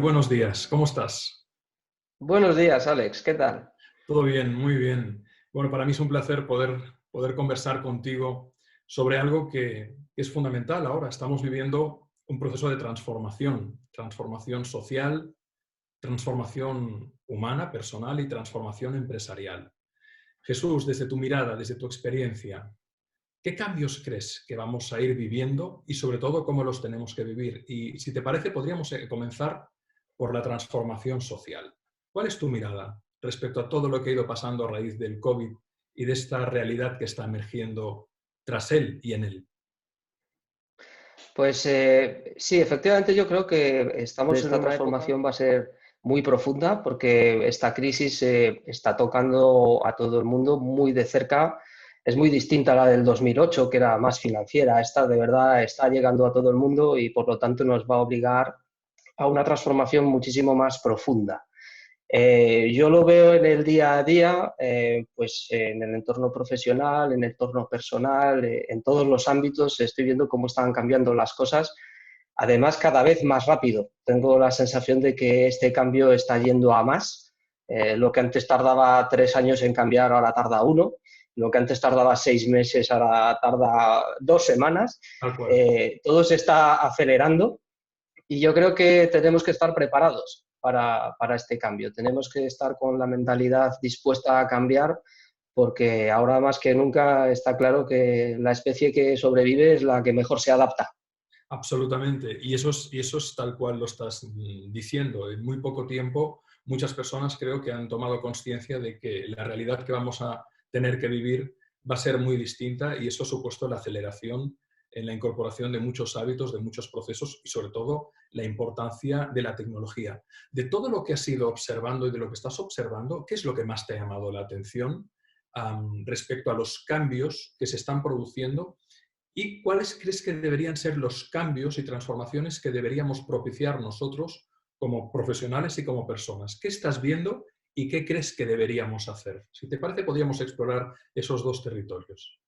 buenos días. ¿Cómo estás? Buenos días, Alex. ¿Qué tal? Todo bien, muy bien. Bueno, para mí es un placer poder conversar contigo sobre algo que es fundamental ahora. Estamos viviendo un proceso de transformación social, transformación humana, personal y transformación empresarial. Jesús, desde tu mirada, desde tu experiencia, ¿qué cambios crees que vamos a ir viviendo y sobre todo cómo los tenemos que vivir? Y si te parece, podríamos comenzar por la transformación social. ¿Cuál es tu mirada respecto a todo lo que ha ido pasando a raíz del COVID y de esta realidad que está emergiendo tras él y en él? Pues sí, efectivamente yo creo que estamos en Esta una transformación época, va a ser muy profunda porque esta crisis está tocando a todo el mundo muy de cerca. Es muy distinta a la del 2008, que era más financiera. Esta de verdad está llegando a todo el mundo y por lo tanto nos va a obligar a una transformación muchísimo más profunda. Yo lo veo en el día a día, pues en el entorno profesional, en el entorno personal, en todos los ámbitos estoy viendo cómo están cambiando las cosas, además cada vez más rápido. Tengo la sensación de que este cambio está yendo a más. Lo que antes tardaba 3 años en cambiar, ahora tarda uno. Lo que antes tardaba 6 meses, ahora tarda 2 semanas. tal cual. Todo se está acelerando y yo creo que tenemos que estar preparados para este cambio. Tenemos que estar con la mentalidad dispuesta a cambiar porque ahora más que nunca está claro que la especie que sobrevive es la que mejor se adapta. Absolutamente. Y eso es tal cual lo estás diciendo. En muy poco tiempo, muchas personas creo que han tomado conciencia de que la realidad que vamos a tener que vivir va a ser muy distinta y eso ha supuesto la aceleración en la incorporación de muchos hábitos, de muchos procesos y sobre todo la importancia de la tecnología. De todo lo que has ido observando y de lo que estás observando, ¿qué es lo que más te ha llamado la atención respecto a los cambios que se están produciendo? ¿Y cuáles crees que deberían ser los cambios y transformaciones que deberíamos propiciar nosotros como profesionales y como personas? ¿Qué estás viendo y qué crees que deberíamos hacer? Si te parece, podríamos explorar esos dos territorios.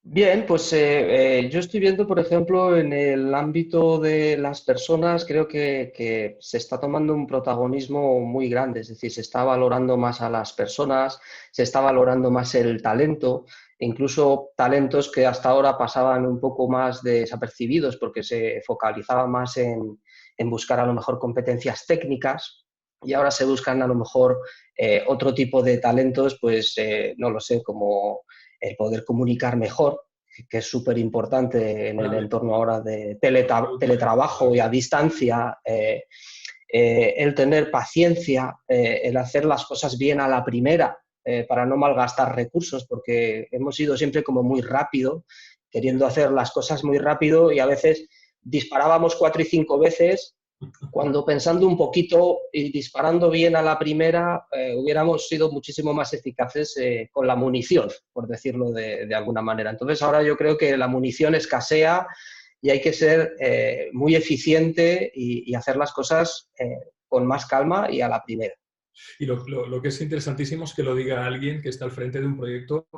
Bien, pues yo estoy viendo, por ejemplo, en el ámbito de las personas, creo que se está tomando un protagonismo muy grande, es decir, se está valorando más a las personas, se está valorando más el talento, incluso talentos que hasta ahora pasaban un poco más desapercibidos porque se focalizaba más en buscar a lo mejor competencias técnicas y ahora se buscan a lo mejor otro tipo de talentos, pues no lo sé, como el poder comunicar mejor, que es súper importante en el Clave, entorno ahora de absolutamente teletrabajo y clave. a distancia, el tener paciencia, el hacer las cosas bien a la primera, para no malgastar recursos, porque hemos ido siempre como muy rápido, queriendo hacer las cosas muy rápido y a veces disparábamos 4 y 5 veces cuando pensando un poquito y disparando bien a la primera, hubiéramos sido muchísimo más eficaces con la munición, por decirlo de alguna manera. Entonces ahora yo creo que la munición escasea y hay que ser muy eficiente y hacer las cosas con más calma y a la primera. Y lo que es interesantísimo es que lo diga alguien que está al frente de un proyecto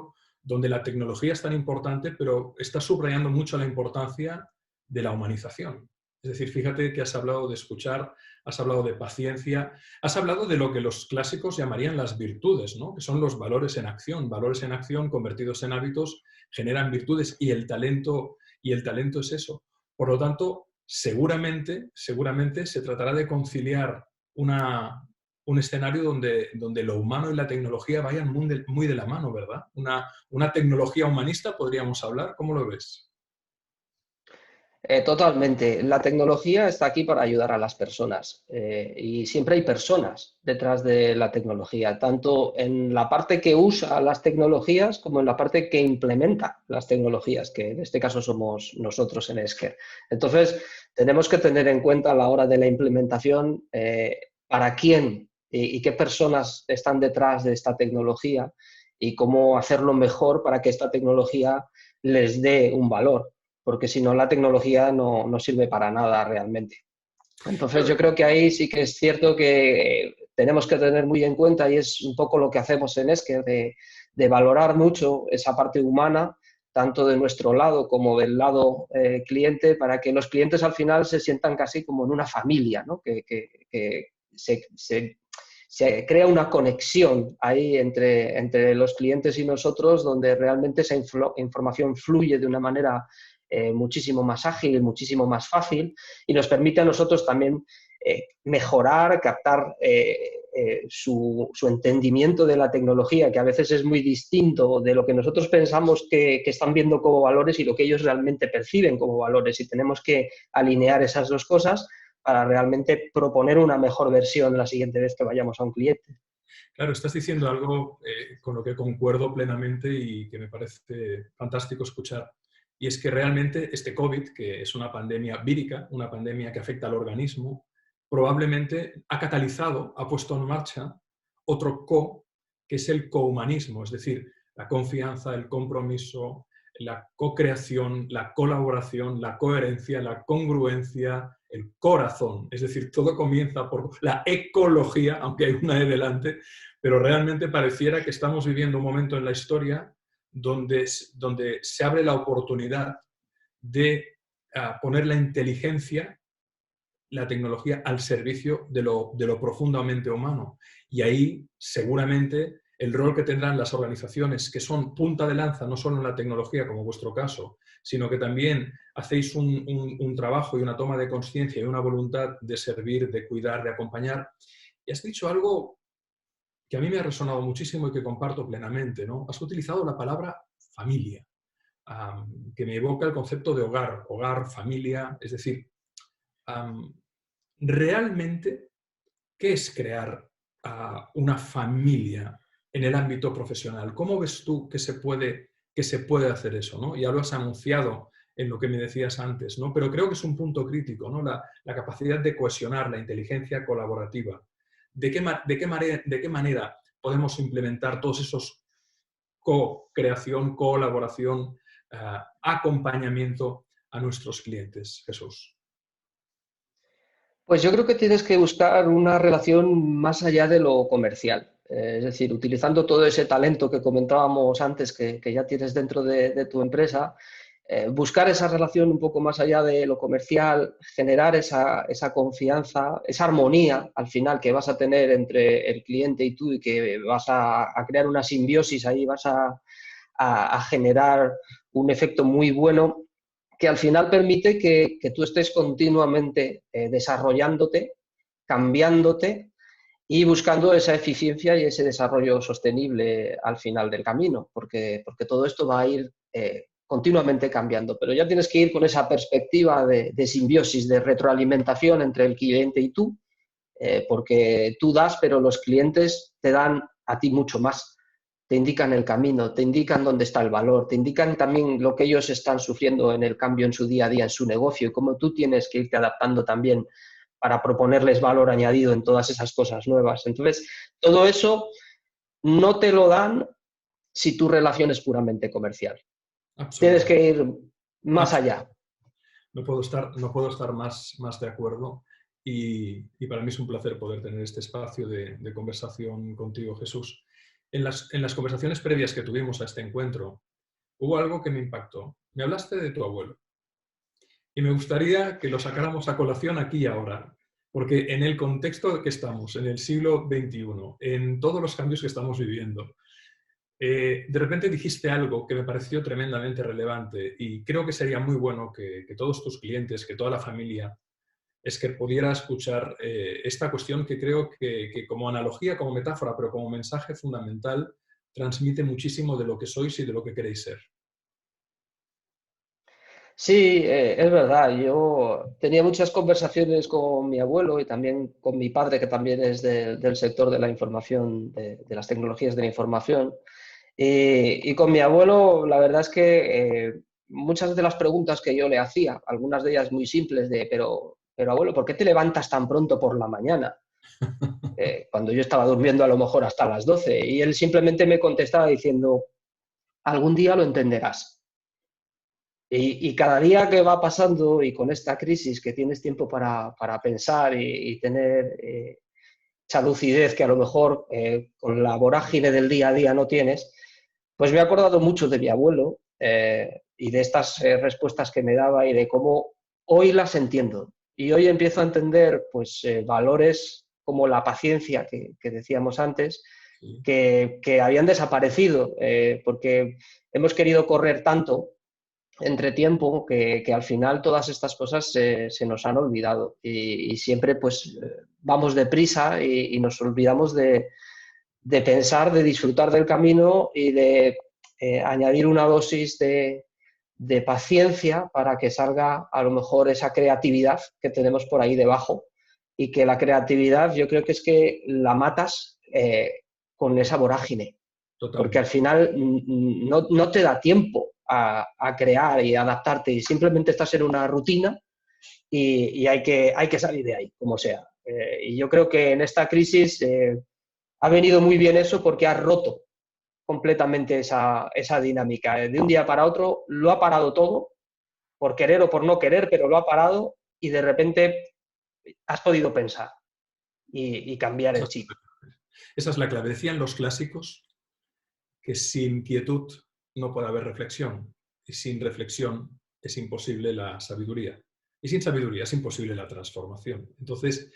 donde la tecnología es tan importante, pero está subrayando mucho la importancia de la humanización. Es decir, fíjate que has hablado de escuchar, has hablado de paciencia, has hablado de lo que los clásicos llamarían las virtudes, ¿no? Que son los valores en acción. Valores en acción convertidos en hábitos generan virtudes y el talento es eso. Por lo tanto, seguramente se tratará de conciliar un escenario donde lo humano y la tecnología vayan muy de la mano, ¿verdad? Una tecnología humanista, podríamos hablar. ¿Cómo lo ves? Totalmente. La tecnología está aquí para ayudar a las personas y siempre hay personas detrás de la tecnología, tanto en la parte que usa las tecnologías como en la parte que implementa las tecnologías, que en este caso somos nosotros en Esker. Entonces, tenemos que tener en cuenta a la hora de la implementación para quién y qué personas están detrás de esta tecnología y cómo hacerlo mejor para que esta tecnología les dé un valor, porque si no la tecnología no sirve para nada realmente. Entonces yo creo que ahí sí que es cierto que tenemos que tener muy en cuenta y es un poco lo que hacemos en Esker, de valorar mucho esa parte humana tanto de nuestro lado como del lado cliente, para que los clientes al final se sientan casi como en una familia, ¿no? Que se crea una conexión ahí entre los clientes y nosotros, donde realmente esa información fluye de una manera muchísimo más ágil, muchísimo más fácil, y nos permite a nosotros también mejorar, captar su entendimiento de la tecnología, que a veces es muy distinto de lo que nosotros pensamos que están viendo como valores y lo que ellos realmente perciben como valores, y tenemos que alinear esas dos cosas para realmente proponer una mejor versión la siguiente vez que vayamos a un cliente. Claro, estás diciendo algo con lo que concuerdo plenamente y que me parece fantástico escuchar. Y es que realmente este COVID, que es una pandemia vírica, una pandemia que afecta al organismo, probablemente ha catalizado, ha puesto en marcha otro co, que es el cohumanismo, es decir, la confianza, el compromiso, la co-creación, la colaboración, la coherencia, la congruencia, el corazón. Es decir, todo comienza por la ecología, aunque hay una E delante, pero realmente pareciera que estamos viviendo un momento en la historia donde se abre la oportunidad de poner la inteligencia, la tecnología al servicio de lo profundamente humano. Y ahí, seguramente, el rol que tendrán las organizaciones que son punta de lanza, no solo en la tecnología, como vuestro caso, sino que también hacéis un trabajo y una toma de conciencia y una voluntad de servir, de cuidar, de acompañar. Y has dicho algo que a mí me ha resonado muchísimo y que comparto plenamente, ¿no? Has utilizado la palabra familia, que me evoca el concepto de hogar, familia, es decir, realmente, ¿qué es crear una familia en el ámbito profesional? ¿Cómo ves tú que se puede hacer eso, ¿no? Ya lo has anunciado en lo que me decías antes, ¿no? Pero creo que es un punto crítico, ¿no? La capacidad de cohesionar, la inteligencia colaborativa. ¿De qué manera podemos implementar todos esos co-creación, colaboración, acompañamiento a nuestros clientes, Jesús? Pues yo creo que tienes que buscar una relación más allá de lo comercial. Es decir, utilizando todo ese talento que comentábamos antes que ya tienes dentro de tu empresa, buscar esa relación un poco más allá de lo comercial, generar esa confianza, esa armonía al final que vas a tener entre el cliente y tú, y que vas a crear una simbiosis ahí, vas a generar un efecto muy bueno que al final permite que tú estés continuamente desarrollándote, cambiándote y buscando esa eficiencia y ese desarrollo sostenible al final del camino, porque todo esto va a ir continuamente cambiando. Pero ya tienes que ir con esa perspectiva de simbiosis, de retroalimentación entre el cliente y tú, porque tú das, pero los clientes te dan a ti mucho más. Te indican el camino, te indican dónde está el valor, te indican también lo que ellos están sufriendo en el cambio en su día a día, en su negocio, y cómo tú tienes que irte adaptando también para proponerles valor añadido en todas esas cosas nuevas. Entonces, todo eso no te lo dan si tu relación es puramente comercial. Tienes que Absolutamente. ir más allá. No puedo estar más de acuerdo y para mí es un placer poder tener este espacio de conversación contigo, Jesús. En las conversaciones previas que tuvimos a este encuentro, hubo algo que me impactó. Me hablaste de tu abuelo y me gustaría que lo sacáramos a colación aquí y ahora, porque en el contexto que estamos, en el siglo XXI, en todos los cambios que estamos viviendo, de repente dijiste algo que me pareció tremendamente relevante y creo que sería muy bueno que todos tus clientes, que toda la familia, es que pudiera escuchar esta cuestión que creo que como analogía, como metáfora, pero como mensaje fundamental, transmite muchísimo de lo que sois y de lo que queréis ser. Sí, es verdad. Yo tenía muchas conversaciones con mi abuelo y también con mi padre, que también es del sector de la información, de las tecnologías de la información. Y con mi abuelo, la verdad es que muchas de las preguntas que yo le hacía, algunas de ellas muy simples, pero abuelo, ¿por qué te levantas tan pronto por la mañana? Cuando yo estaba durmiendo a lo mejor hasta las 12, y él simplemente me contestaba diciendo, algún día lo entenderás. Y cada día que va pasando y con esta crisis que tienes tiempo para pensar y tener esa lucidez que a lo mejor con la vorágine del día a día no tienes, pues me he acordado mucho de mi abuelo y de estas respuestas que me daba y de cómo hoy las entiendo. Y hoy empiezo a entender pues, valores como la paciencia que decíamos antes, Sí. que habían desaparecido, porque hemos querido correr tanto entre tiempo que al final todas estas cosas se nos han olvidado y siempre pues vamos deprisa y nos olvidamos de pensar, de disfrutar del camino y de añadir una dosis de paciencia para que salga a lo mejor esa creatividad que tenemos por ahí debajo y que la creatividad yo creo que es que la matas con esa vorágine, porque al Totalmente. final no te da tiempo a crear y adaptarte y simplemente estás en una rutina y hay que salir de ahí, como sea. Y yo creo que en esta crisis ha venido muy bien eso porque ha roto completamente esa dinámica. De un día para otro lo ha parado todo, por querer o por no querer, pero lo ha parado y de repente has podido pensar y cambiar Esa el es chip. esa es la clave. Decían los clásicos que sin quietud no puede haber reflexión y sin reflexión es imposible la sabiduría. Y sin sabiduría es imposible la transformación. Entonces,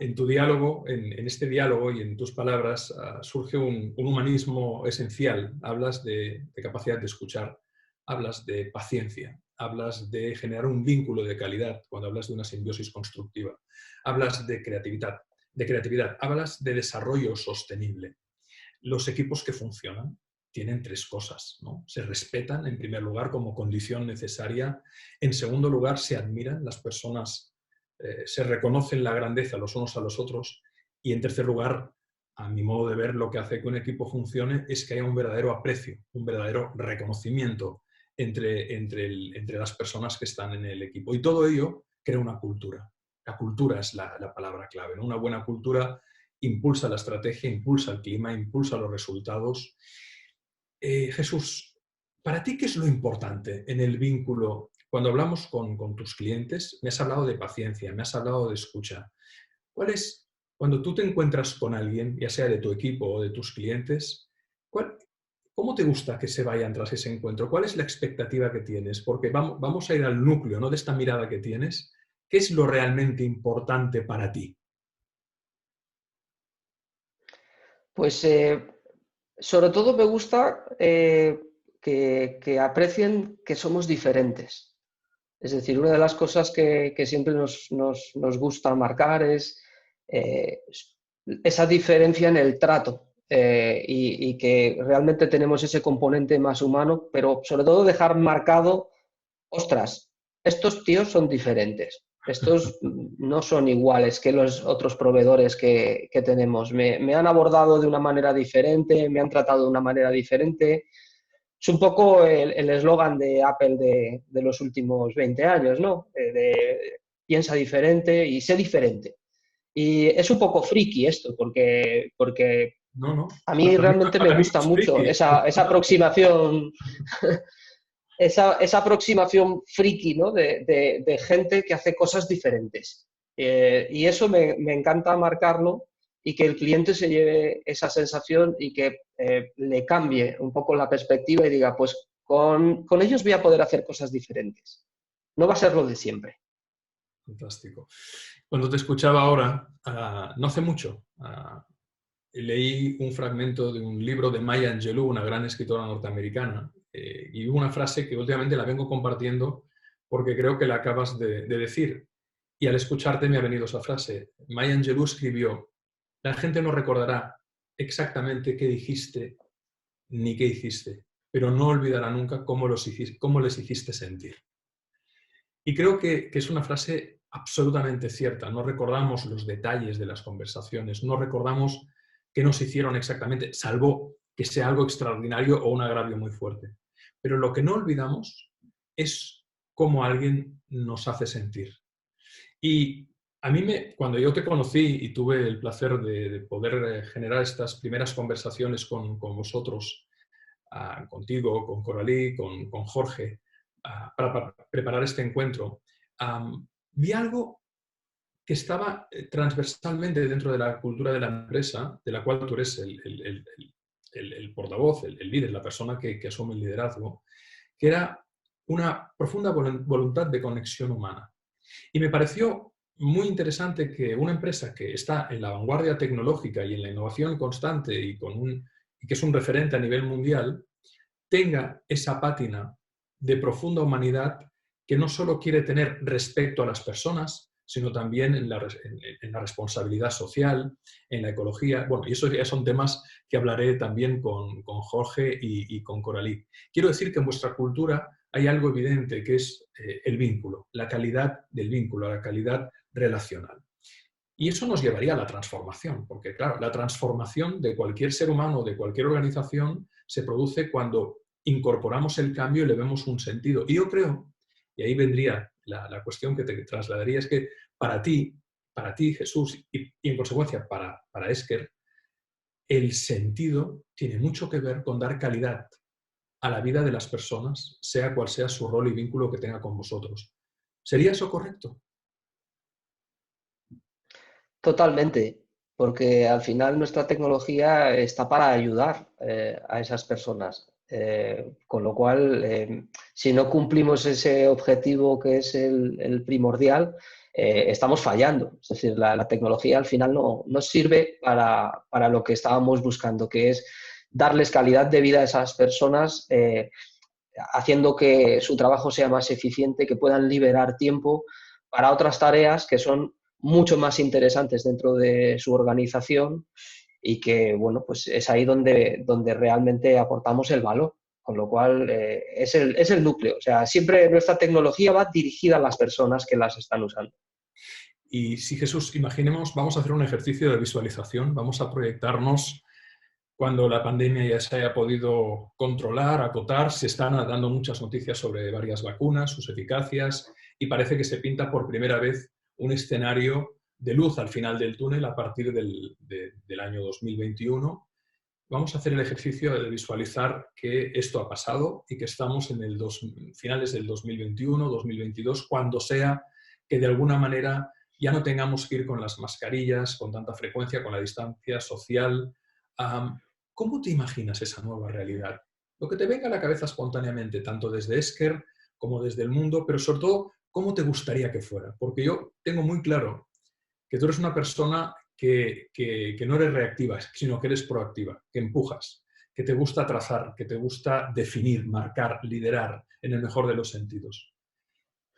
en tu diálogo, en este diálogo y en tus palabras, surge un humanismo esencial. Hablas de capacidad de escuchar, hablas de paciencia, hablas de generar un vínculo de calidad cuando hablas de una simbiosis constructiva, hablas de creatividad, hablas de desarrollo sostenible. Los equipos que funcionan tienen tres cosas, ¿no? Se respetan, en primer lugar, como condición necesaria. En segundo lugar, se admiran, las personas se reconocen la grandeza los unos a los otros. Y en tercer lugar, a mi modo de ver, lo que hace que un equipo funcione es que haya un verdadero aprecio, un verdadero reconocimiento entre las personas que están en el equipo. Y todo ello crea una cultura. La cultura es la palabra clave, ¿no? Una buena cultura impulsa la estrategia, impulsa el clima, impulsa los resultados. Jesús, ¿para ti qué es lo importante en el vínculo? Cuando hablamos con tus clientes, me has hablado de paciencia, me has hablado de escucha. ¿Cuál es, cuando tú te encuentras con alguien, ya sea de tu equipo o de tus clientes, cómo te gusta que se vayan tras ese encuentro? ¿Cuál es la expectativa que tienes? Porque vamos a ir al núcleo, ¿no?, de esta mirada que tienes. ¿Qué es lo realmente importante para ti? Pues sobre todo me gusta que aprecien que somos diferentes. Es decir, una de las cosas que siempre nos gusta marcar es eh, esa diferencia en el trato y que realmente tenemos ese componente más humano, pero sobre todo dejar marcado, ostras, estos tíos son diferentes. Estos no son iguales que los otros proveedores que tenemos. Me han abordado de una manera diferente, me han tratado de una manera diferente. Es un poco el eslogan de Apple de los últimos 20 años, ¿no? Piensa diferente y sé diferente. Y es un poco friki esto, porque No, no. a mí realmente me Para mí no gusta es mucho friki. esa aproximación, esa aproximación friki, ¿no? De gente que hace cosas diferentes. Y eso me encanta marcarlo y que el cliente se lleve esa sensación y que le cambie un poco la perspectiva y diga, pues con ellos voy a poder hacer cosas diferentes. No va a ser lo de siempre. Fantástico. Cuando te escuchaba ahora, no hace mucho, leí un fragmento de un libro de Maya Angelou, una gran escritora norteamericana, y hubo una frase que últimamente la vengo compartiendo porque creo que la acabas de decir. Y al escucharte me ha venido esa frase. Maya Angelou escribió: la gente no recordará exactamente qué dijiste ni qué hiciste, pero no olvidará nunca cómo les hiciste sentir. Y creo que es una frase absolutamente cierta. No recordamos los detalles de las conversaciones, no recordamos qué nos hicieron exactamente, salvo que sea algo extraordinario o un agravio muy fuerte. Pero lo que no olvidamos es cómo alguien nos hace sentir. Y a mí, cuando yo te conocí y tuve el placer de poder generar estas primeras conversaciones con vosotros, contigo, con Coralí, con Jorge, para preparar este encuentro, vi algo que estaba transversalmente dentro de la cultura de la empresa, de la cual tú eres el portavoz, el líder, la persona que asume el liderazgo, que era una profunda voluntad de conexión humana. Y me pareció muy interesante que una empresa que está en la vanguardia tecnológica y en la innovación constante y que es un referente a nivel mundial, tenga esa pátina de profunda humanidad que no solo quiere tener respecto a las personas, sino también en la responsabilidad social, en la ecología. Bueno, y esos ya son temas que hablaré también con Jorge y con Coralí. Quiero decir que en vuestra cultura hay algo evidente, que es el vínculo, la calidad del vínculo, la calidad relacional. Y eso nos llevaría a la transformación, porque claro, la transformación de cualquier ser humano, de cualquier organización, se produce cuando incorporamos el cambio y le vemos un sentido. Y yo creo, y ahí vendría la cuestión que te trasladaría, es que para ti Jesús, y en consecuencia para Esker, el sentido tiene mucho que ver con dar calidad a la vida de las personas, sea cual sea su rol y vínculo que tenga con vosotros. ¿Sería eso correcto? Totalmente, porque al final nuestra tecnología está para ayudar a esas personas. Con lo cual, si no cumplimos ese objetivo que es el primordial, estamos fallando. Es decir, la tecnología al final no sirve para lo que estábamos buscando, que es darles calidad de vida a esas personas, haciendo que su trabajo sea más eficiente, que puedan liberar tiempo para otras tareas que son mucho más interesantes dentro de su organización y que, bueno, pues es ahí donde realmente aportamos el valor. Con lo cual, es el núcleo. O sea, siempre nuestra tecnología va dirigida a las personas que las están usando. Y si Jesús, imaginemos, vamos a hacer un ejercicio de visualización, vamos a proyectarnos cuando la pandemia ya se haya podido controlar, acotar, se están dando muchas noticias sobre varias vacunas, sus eficacias, y parece que se pinta por primera vez un escenario de luz al final del túnel a partir del año 2021. Vamos a hacer el ejercicio de visualizar que esto ha pasado y que estamos en finales del 2021, 2022, cuando sea que de alguna manera ya no tengamos que ir con las mascarillas con tanta frecuencia, con la distancia social. ¿Cómo te imaginas esa nueva realidad? Lo que te venga a la cabeza espontáneamente, tanto desde Esker como desde el mundo, pero sobre todo, ¿cómo te gustaría que fuera? Porque yo tengo muy claro que tú eres una persona que no eres reactiva, sino que eres proactiva, que empujas, que te gusta trazar, que te gusta definir, marcar, liderar, en el mejor de los sentidos.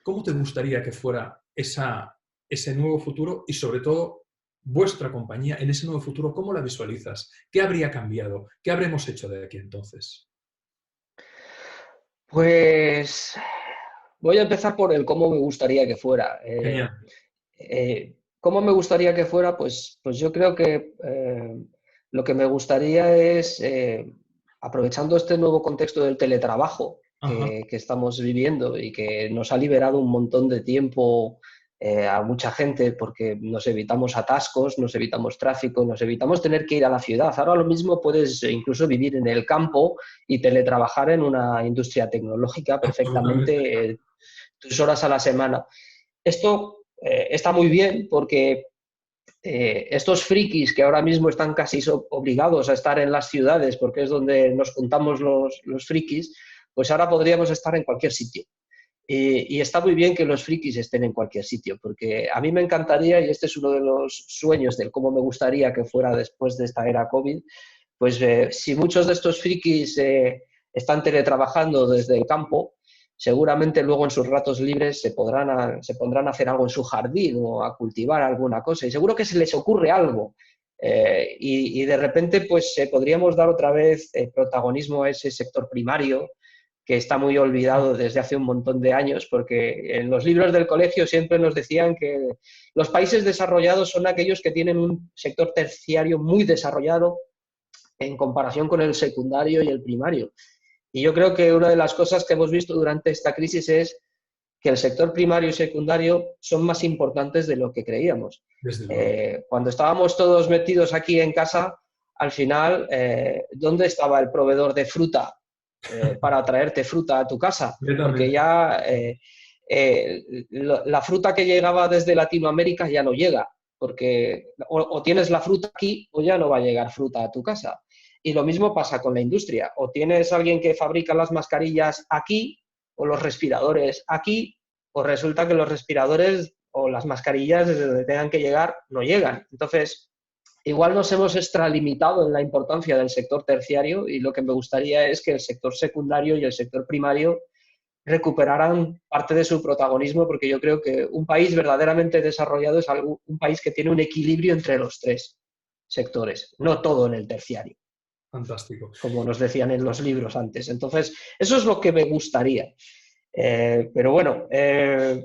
¿Cómo te gustaría que fuera ese nuevo futuro y, sobre todo, vuestra compañía en ese nuevo futuro? ¿Cómo la visualizas? ¿Qué habría cambiado? ¿Qué habremos hecho de aquí entonces? Pues voy a empezar por el cómo me gustaría que fuera. Genial. ¿Cómo me gustaría que fuera? Pues yo creo que lo que me gustaría es, aprovechando este nuevo contexto del teletrabajo Ajá. que estamos viviendo y que nos ha liberado un montón de tiempo a mucha gente porque nos evitamos atascos, nos evitamos tráfico, nos evitamos tener que ir a la ciudad. Ahora lo mismo puedes incluso vivir en el campo y teletrabajar en una industria tecnológica Absolutamente. perfectamente 2 horas a la semana. Esto está muy bien porque estos frikis que ahora mismo están casi obligados a estar en las ciudades porque es donde nos juntamos los frikis, pues ahora podríamos estar en cualquier sitio. Y está muy bien que los frikis estén en cualquier sitio, porque a mí me encantaría, y este es uno de los sueños del cómo me gustaría que fuera después de esta era COVID, pues si muchos de estos frikis están teletrabajando desde el campo, seguramente luego en sus ratos libres se pondrán a hacer algo en su jardín o a cultivar alguna cosa, y seguro que se les ocurre algo. Y de repente pues podríamos dar otra vez protagonismo a ese sector primario, que está muy olvidado desde hace un montón de años, porque en los libros del colegio siempre nos decían que los países desarrollados son aquellos que tienen un sector terciario muy desarrollado en comparación con el secundario y el primario. Y yo creo que una de las cosas que hemos visto durante esta crisis es que el sector primario y secundario son más importantes de lo que creíamos. Desde luego. Cuando estábamos todos metidos aquí en casa, al final, ¿dónde estaba el proveedor de fruta para traerte fruta a tu casa? Porque Completamente. ya la fruta que llegaba desde Latinoamérica ya no llega, porque o tienes la fruta aquí o ya no va a llegar fruta a tu casa. Y lo mismo pasa con la industria. O tienes alguien que fabrica las mascarillas aquí, o los respiradores aquí, o resulta que los respiradores o las mascarillas desde donde tengan que llegar no llegan. Entonces, igual nos hemos extralimitado en la importancia del sector terciario y lo que me gustaría es que el sector secundario y el sector primario recuperaran parte de su protagonismo, porque yo creo que un país verdaderamente desarrollado es un país que tiene un equilibrio entre los tres sectores, no todo en el terciario. Fantástico. Como nos decían en los libros antes. Entonces, eso es lo que me gustaría. Pero bueno,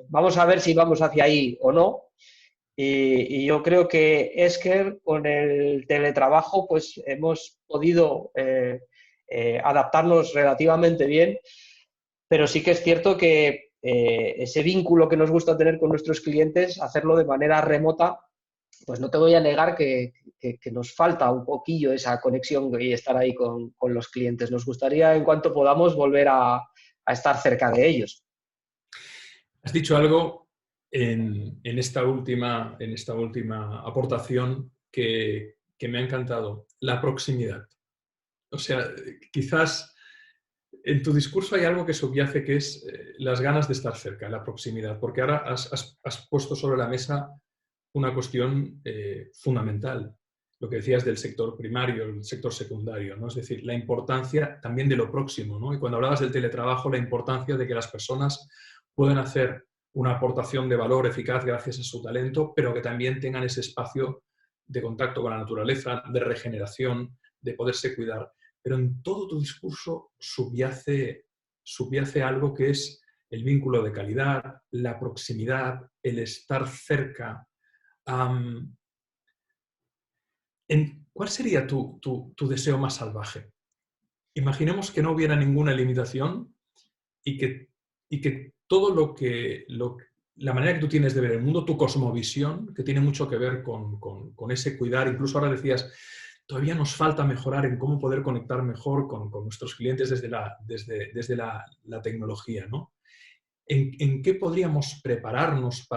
vamos a ver si vamos hacia ahí o no. Y yo creo que Esker, con el teletrabajo, pues hemos podido adaptarnos relativamente bien, pero sí que es cierto que ese vínculo que nos gusta tener con nuestros clientes, hacerlo de manera remota, pues no te voy a negar que nos falta un poquillo esa conexión y estar ahí con los clientes. Nos gustaría, en cuanto podamos, volver a estar cerca de ellos. Has dicho algo en esta última aportación que me ha encantado, la proximidad. O sea, quizás en tu discurso hay algo que subyace, que es las ganas de estar cerca, la proximidad, porque ahora has puesto sobre la mesa una cuestión fundamental, lo que decías del sector primario, el sector secundario, ¿no? Es decir, la importancia también de lo próximo, ¿no? Y cuando hablabas del teletrabajo, la importancia de que las personas puedan hacer una aportación de valor eficaz gracias a su talento, pero que también tengan ese espacio de contacto con la naturaleza, de regeneración, de poderse cuidar. Pero en todo tu discurso subyace algo que es el vínculo de calidad, la proximidad, el estar cerca. ¿Cuál sería tu deseo más salvaje? Imaginemos que no hubiera ninguna limitación y que todo la manera que tú tienes de ver el mundo, tu cosmovisión, que tiene mucho que ver con ese cuidar, incluso ahora decías, todavía nos falta mejorar en cómo poder conectar mejor con nuestros clientes desde la tecnología, ¿no? ¿En qué podríamos prepararnos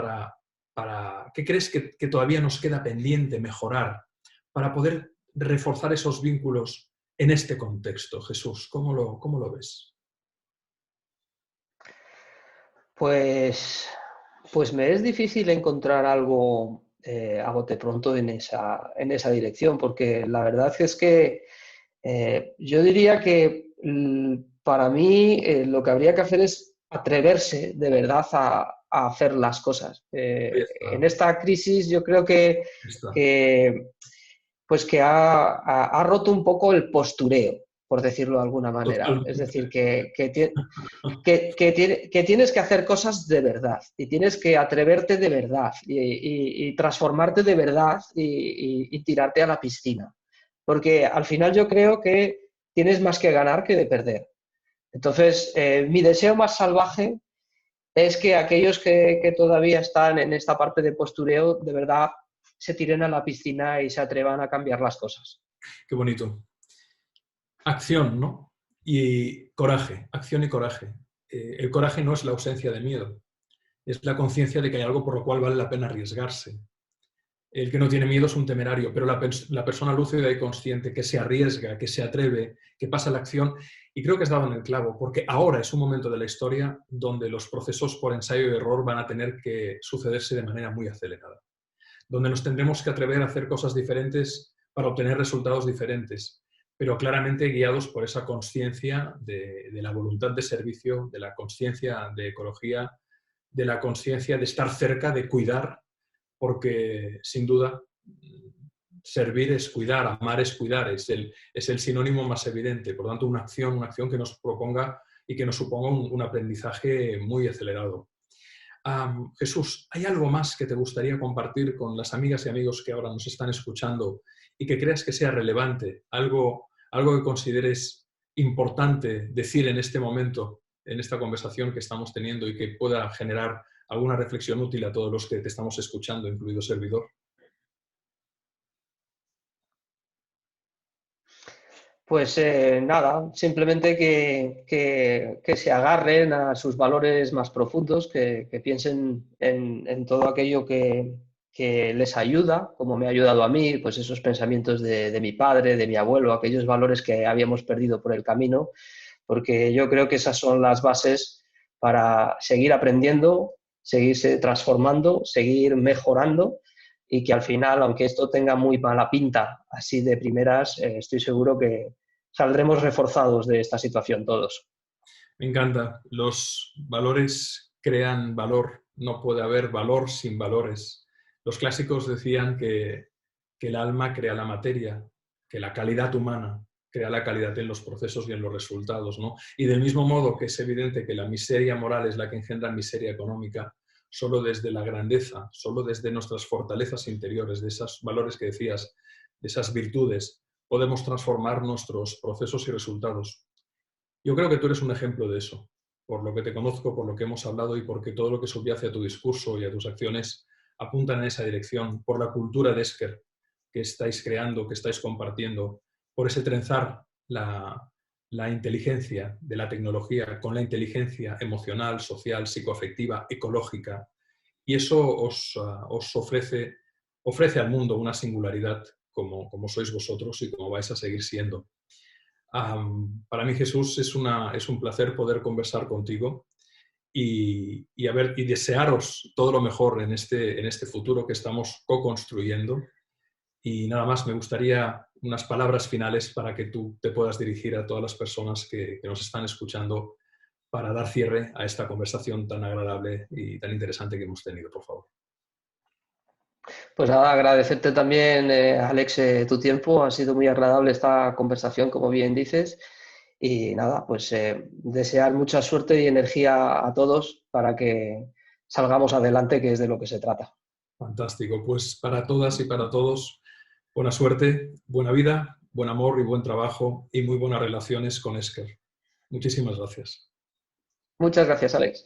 qué crees que todavía nos queda pendiente mejorar para poder reforzar esos vínculos en este contexto? Jesús, ¿cómo lo ves? Pues me es difícil encontrar algo a bote pronto en esa dirección, porque la verdad es que yo diría que para mí lo que habría que hacer es atreverse de verdad a hacer las cosas. En esta crisis yo creo que ha roto un poco el postureo, por decirlo de alguna manera. Totalmente. Es decir, que tienes que hacer cosas de verdad y tienes que atreverte de verdad y transformarte de verdad y tirarte a la piscina. Porque al final yo creo que tienes más que ganar que de perder. Entonces, mi deseo más salvaje es que aquellos que todavía están en esta parte de postureo, de verdad, se tiren a la piscina y se atrevan a cambiar las cosas. Qué bonito. Acción, ¿no? Y coraje, acción y coraje. El coraje no es la ausencia de miedo, es la conciencia de que hay algo por lo cual vale la pena arriesgarse. El que no tiene miedo es un temerario, pero la persona lúcida y consciente que se arriesga, que se atreve, que pasa la acción, y creo que has dado en el clavo, porque ahora es un momento de la historia donde los procesos por ensayo y error van a tener que sucederse de manera muy acelerada, donde nos tendremos que atrever a hacer cosas diferentes para obtener resultados diferentes, pero claramente guiados por esa conciencia de la voluntad de servicio, de la conciencia de ecología, de la conciencia de estar cerca, de cuidar, porque sin duda servir es cuidar, amar es cuidar, es el sinónimo más evidente. Por lo tanto, una acción que nos proponga y que nos suponga un aprendizaje muy acelerado. Jesús, ¿hay algo más que te gustaría compartir con las amigas y amigos que ahora nos están escuchando y que creas que sea relevante? Algo que consideres importante decir en este momento, en esta conversación que estamos teniendo y que pueda generar alguna reflexión útil a todos los que te estamos escuchando, incluido servidor. Pues nada, simplemente que se agarren a sus valores más profundos, que piensen en todo aquello que que les ayuda, como me ha ayudado a mí, pues esos pensamientos de mi padre, de mi abuelo, aquellos valores que habíamos perdido por el camino, porque yo creo que esas son las bases para seguir aprendiendo, seguirse transformando, seguir mejorando y que al final, aunque esto tenga muy mala pinta así de primeras, estoy seguro que saldremos reforzados de esta situación todos. Me encanta. Los valores crean valor. No puede haber valor sin valores. Los clásicos decían que el alma crea la materia, que la calidad humana crea la calidad en los procesos y en los resultados, ¿no? Y del mismo modo que es evidente que la miseria moral es la que engendra miseria económica, solo desde la grandeza, solo desde nuestras fortalezas interiores, de esos valores que decías, de esas virtudes, podemos transformar nuestros procesos y resultados. Yo creo que tú eres un ejemplo de eso, por lo que te conozco, por lo que hemos hablado y porque todo lo que subyace a tu discurso y a tus acciones apuntan en esa dirección, por la cultura de Esker que estáis creando, que estáis compartiendo, por ese trenzar la inteligencia de la tecnología con la inteligencia emocional, social, psicoafectiva, ecológica. Y eso os ofrece al mundo una singularidad como sois vosotros y como vais a seguir siendo. Para mí, Jesús, es un placer poder conversar contigo y desearos todo lo mejor en este futuro que estamos co-construyendo. Y nada más, me gustaría unas palabras finales para que tú te puedas dirigir a todas las personas que nos están escuchando para dar cierre a esta conversación tan agradable y tan interesante que hemos tenido, por favor. Pues nada, agradecerte también, Alex, tu tiempo. Ha sido muy agradable esta conversación, como bien dices. Y nada, pues desear mucha suerte y energía a todos para que salgamos adelante, que es de lo que se trata. Fantástico. Pues para todas y para todos, buena suerte, buena vida, buen amor y buen trabajo y muy buenas relaciones con Esker. Muchísimas gracias. Muchas gracias, Alex.